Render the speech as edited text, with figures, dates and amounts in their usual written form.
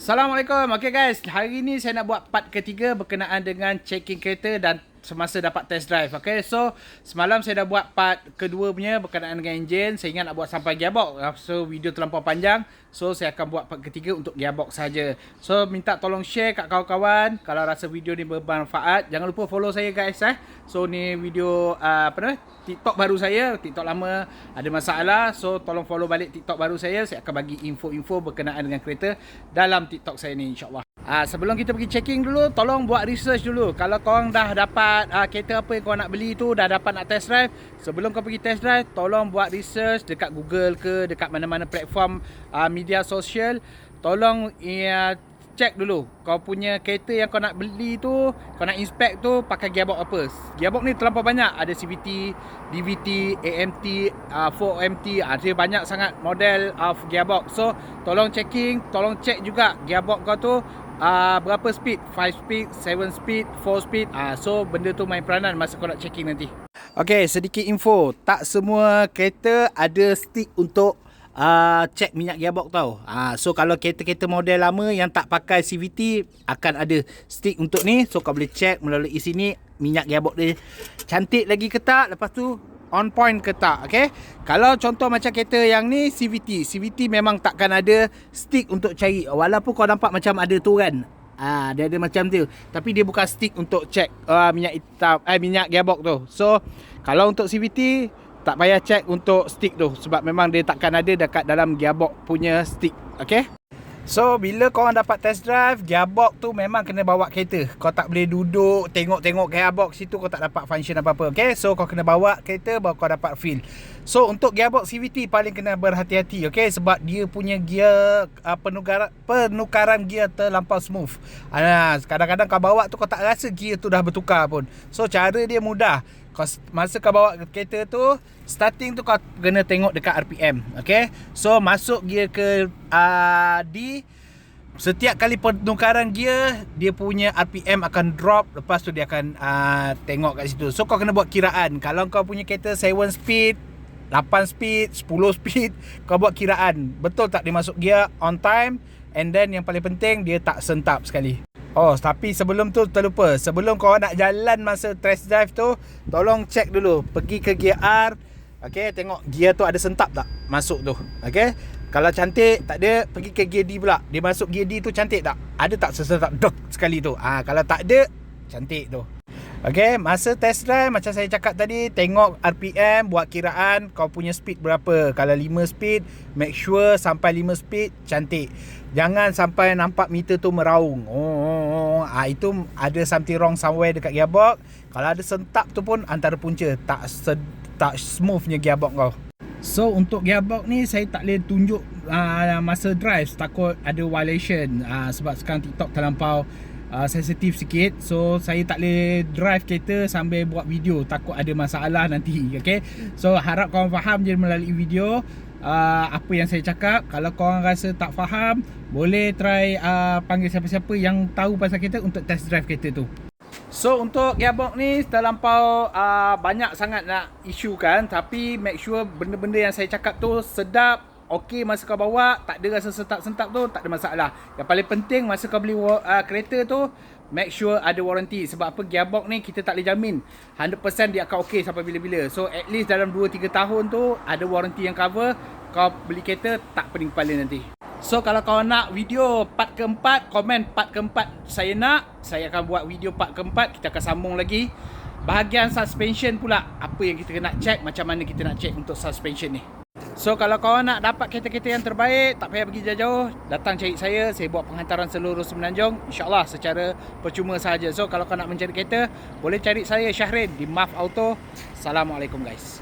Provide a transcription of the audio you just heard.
Assalamualaikum. Okay guys, hari ni saya nak buat part ketiga berkenaan dengan checking kereta dan semasa dapat test drive. Okay, so semalam saya dah buat part kedua punya berkenaan dengan enjin. Saya ingat nak buat sampai gearbox. So video terlampau panjang. So saya akan buat part ketiga untuk gearbox saja. So minta tolong share kat kawan-kawan. Kalau rasa video ni bermanfaat, jangan lupa follow saya guys. So ni video TikTok baru saya. TikTok lama ada masalah. So tolong follow balik TikTok baru saya. Saya akan bagi info-info berkenaan dengan kereta dalam TikTok saya ni, insyaAllah. Sebelum kita pergi checking dulu, tolong buat research dulu. Kalau korang dah dapat kereta apa yang korang nak beli tu, dah dapat nak test drive, sebelum kau pergi test drive, tolong buat research dekat Google ke, dekat mana-mana platform media sosial. Tolong check dulu kau punya kereta yang kau nak beli tu, kau nak inspect tu pakai gearbox apa. Gearbox ni terlampau banyak, ada CVT, DVT, AMT, 4MT, ada banyak sangat model of gearbox. So tolong checking, tolong check juga gearbox kau tu berapa speed, 5 speed, 7 speed, 4 speed. So benda tu main peranan masa kau nak checking nanti. Okay, sedikit info, tak semua kereta ada stick untuk check minyak gearbox tau. So kalau kereta-kereta model lama yang tak pakai CVT akan ada stick untuk ni. So kau boleh check melalui sini minyak gearbox dia cantik lagi ke tak, lepas tu on point ke tak. Okay, kalau contoh macam kereta yang ni CVT memang takkan ada stick untuk cari. Walaupun kau nampak macam ada tu kan, dia ada macam tu, tapi dia bukan stick untuk check minyak hitam, minyak gearbox tu. So kalau untuk CVT tak payah check untuk stick tu, sebab memang dia takkan ada dekat dalam gearbox punya stick. Okay, so bila korang dapat test drive, gearbox tu memang kena bawa kereta. Kau tak boleh duduk tengok-tengok gearbox situ, kau tak dapat function apa-apa. Okay, so kau kena bawa kereta baru kau dapat feel. So untuk gearbox CVT paling kena berhati-hati. Okay, sebab dia punya gear penukaran gear terlampau smooth. Kadang-kadang kau bawa tu kau tak rasa gear tu dah bertukar pun. So cara dia mudah. Masa kau bawa kereta tu, starting tu kau kena tengok dekat RPM. Okay, so masuk gear ke D, setiap kali penukaran gear, dia punya RPM akan drop. Lepas tu dia akan tengok kat situ. So kau kena buat kiraan. Kalau kau punya kereta 7 speed, 8 speed, 10 speed, kau buat kiraan betul tak dia masuk gear on time. And then yang paling penting, dia tak sentap sekali. Tapi sebelum tu terlupa, sebelum kau nak jalan masa test drive tu, tolong check dulu, pergi ke gear R. Okay, tengok gear tu ada sentap tak masuk tu. Okay, kalau cantik, tak ada, pergi ke gear D pula. Dia masuk gear D tu cantik tak? Ada tak sesentap dok sekali tu? Kalau tak ada, cantik tu. Okay, masa test drive macam saya cakap tadi, tengok RPM, buat kiraan kau punya speed berapa. Kalau 5 speed, make sure sampai 5 speed cantik. Jangan sampai nampak meter tu meraung. Itu ada something wrong somewhere dekat gearbox. Kalau ada sentap tu pun antara punca tak smoothnya gearbox kau. So untuk gearbox ni saya tak boleh tunjuk masa drive, takut ada violation. Sebab sekarang TikTok terlampau sensitif sikit. So saya tak boleh drive kereta sambil buat video, takut ada masalah nanti. Okay, so harap korang faham je melalui video apa yang saya cakap. Kalau korang rasa tak faham, boleh try panggil siapa-siapa yang tahu pasal kereta untuk test drive kereta tu. So untuk gearbox ni terlampau banyak sangat nak isu kan, tapi make sure benda-benda yang saya cakap tu sedap. Okey, masa kau bawa tak ada rasa sentap-sentap tu, tak ada masalah. Yang paling penting masa kau beli kereta tu, make sure ada warranty. Sebab apa, gearbox ni kita tak boleh jamin 100% dia akan okey sampai bila-bila. So at least dalam 2-3 tahun tu ada warranty yang cover. Kau beli kereta tak pening kepala nanti. So kalau kau nak video part keempat, komen part keempat saya nak. Saya akan buat video part keempat. Kita akan sambung lagi bahagian suspension pula. Apa yang kita nak check, macam mana kita nak check untuk suspension ni. So kalau kau nak dapat kereta-kereta yang terbaik, tak payah pergi jauh-jauh, datang cari saya. Saya buat penghantaran seluruh Semenanjung, InsyaAllah secara percuma sahaja. So kalau kau nak mencari kereta, boleh cari saya Syahrin di MAF Auto. Assalamualaikum guys.